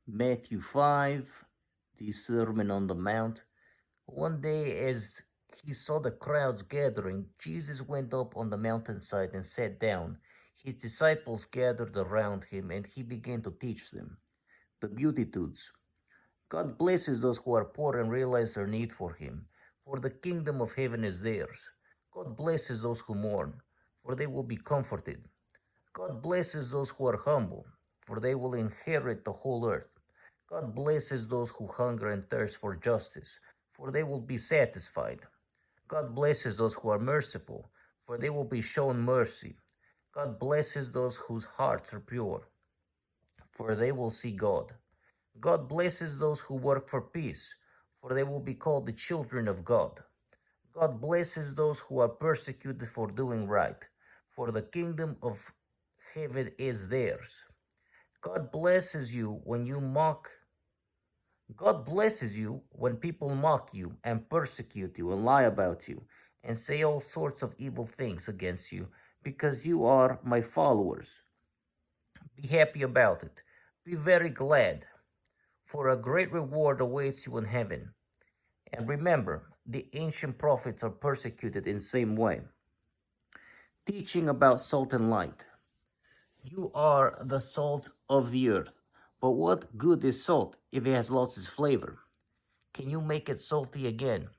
Matthew 5, the Sermon on the Mount. One day, as he saw the crowds gathering, Jesus went up on the mountainside and sat down. His disciples gathered around him, and he began to teach them. The Beatitudes. God blesses those who are poor and realize their need for him, for the kingdom of heaven is theirs. God blesses those who mourn, for they will be comforted. God blesses those who are humble, for they will inherit the whole earth. God blesses those who hunger and thirst for justice, for they will be satisfied. God blesses those who are merciful, for they will be shown mercy. God blesses those whose hearts are pure, for they will see God. God blesses those who work for peace, for they will be called the children of God. God blesses those who are persecuted for doing right, for the kingdom of heaven is theirs. God blesses you when you mock. God blesses you when people mock you and persecute you and lie about you and say all sorts of evil things against you because you are my followers. Be happy about it. Be very glad, for a great reward awaits you in heaven. And remember, the ancient prophets are persecuted in the same way. Teaching about salt and light. You are the salt of the earth. But what good is salt if it has lost its flavor? Can you make it salty again?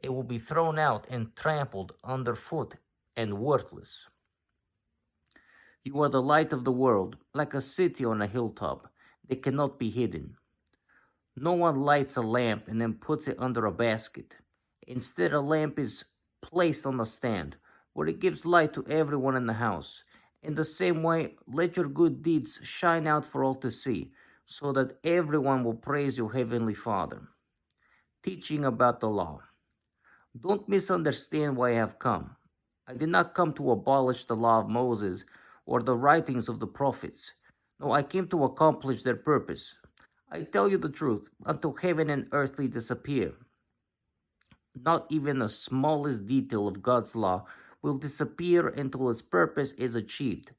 It will be thrown out and trampled underfoot and worthless. You are the light of the world, like a city on a hilltop. They cannot be hidden. No one lights a lamp and then puts it under a basket. Instead, a lamp is placed on a stand, where it gives light to everyone in the house. In the same way, let your good deeds shine out for all to see, so that everyone will praise your heavenly Father. Teaching about the law. Don't misunderstand why I have come. I did not come to abolish the law of Moses or the writings of the prophets. No, I came to accomplish their purpose. I tell you the truth, until heaven and earthly disappear, not even the smallest detail of God's law will disappear until its purpose is achieved.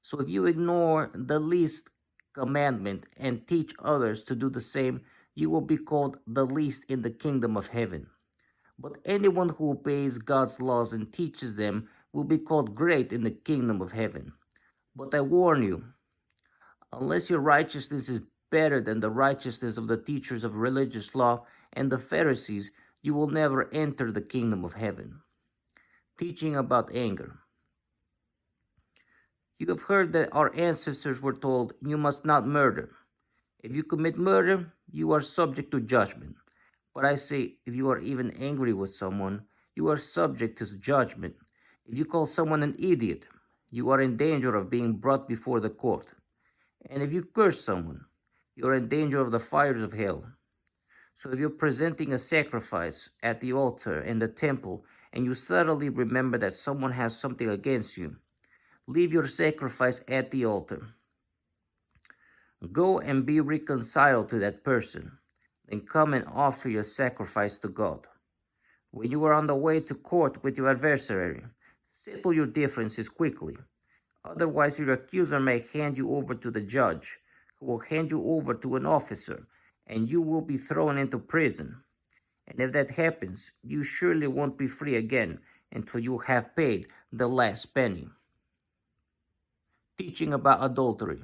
So if you ignore the least commandment and teach others to do the same, you will be called the least in the kingdom of heaven. But anyone who obeys God's laws and teaches them will be called great in the kingdom of heaven. But I warn you, unless your righteousness is better than the righteousness of the teachers of religious law and the Pharisees, you will never enter the kingdom of heaven. Teaching about anger. You have heard that our ancestors were told, "You must not murder. If you commit murder, you are subject to judgment." But I say, if you are even angry with someone, you are subject to judgment. If you call someone an idiot, you are in danger of being brought before the court. And if you curse someone, you are in danger of the fires of hell. So if you're presenting a sacrifice at the altar in the temple and you suddenly remember that someone has something against you, leave your sacrifice at the altar. Go and be reconciled to that person. Then come and offer your sacrifice to God. When you are on the way to court with your adversary, settle your differences quickly. Otherwise, your accuser may hand you over to the judge, who will hand you over to an officer, and you will be thrown into prison. And if that happens, you surely won't be free again until you have paid the last penny. Teaching about adultery.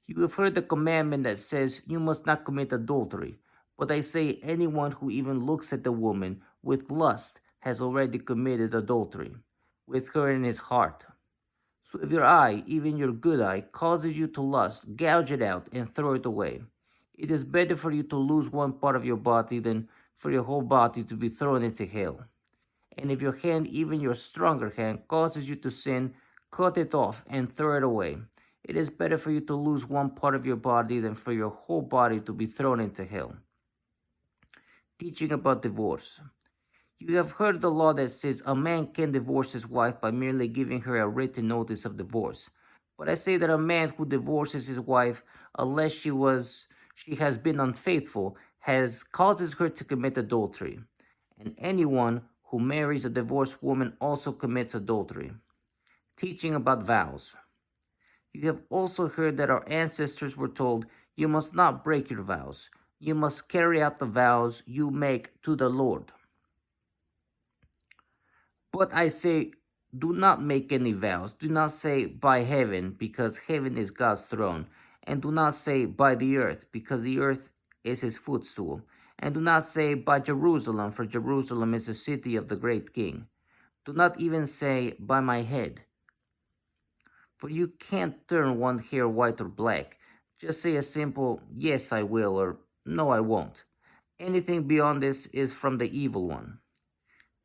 You have heard the commandment that says you must not commit adultery. But I say anyone who even looks at a woman with lust has already committed adultery with her in his heart. So if your eye, even your good eye, causes you to lust, gouge it out and throw it away. It is better for you to lose one part of your body than for your whole body to be thrown into hell. And if your hand, even your stronger hand, causes you to sin, cut it off and throw it away. It is better for you to lose one part of your body than for your whole body to be thrown into hell. Teaching about divorce. You have heard the law that says a man can divorce his wife by merely giving her a written notice of divorce. But I say that a man who divorces his wife, unless she has been unfaithful, causes her to commit adultery. And anyone who marries a divorced woman also commits adultery. Teaching about vows. You have also heard that our ancestors were told, You must not break your vows. You must carry out the vows you make to the Lord. But I say, do not make any vows. Do not say by heaven, because heaven is God's throne. And do not say by the earth, because the earth is his footstool. And do not say by Jerusalem, for Jerusalem is the city of the great king. Do not even say by my head, for you can't turn one hair white or black. Just say a simple yes, I will, or no, I won't. Anything beyond this is from the evil one.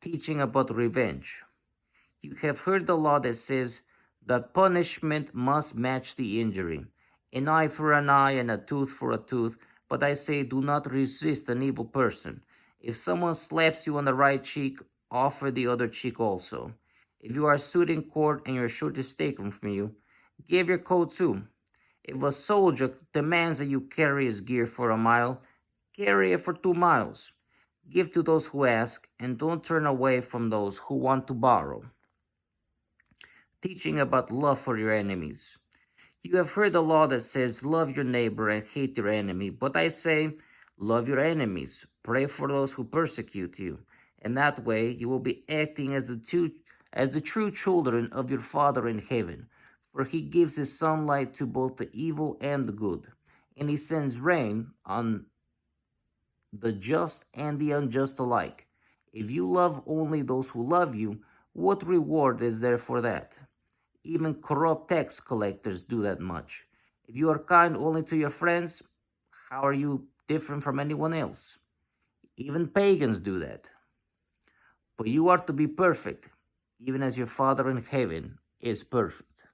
Teaching about revenge. You have heard the law that says that punishment must match the injury, an eye for an eye and a tooth for a tooth. But I say, do not resist an evil person. If someone slaps you on the right cheek, offer the other cheek also. If you are sued in court and your shirt is taken from you, give your coat too. If a soldier demands that you carry his gear for a mile, carry it for 2 miles. Give to those who ask, and don't turn away from those who want to borrow. Teaching about love for your enemies. You have heard the law that says, love your neighbor and hate your enemy. But I say, love your enemies. Pray for those who persecute you. And that way you will be acting as the true children of your Father in heaven. For he gives his sunlight to both the evil and the good. And he sends rain on the just and the unjust alike. If you love only those who love you, what reward is there for that? Even corrupt tax collectors do that much. If you are kind only to your friends, how are you different from anyone else? Even pagans do that. But you are to be perfect, even as your Father in heaven is perfect.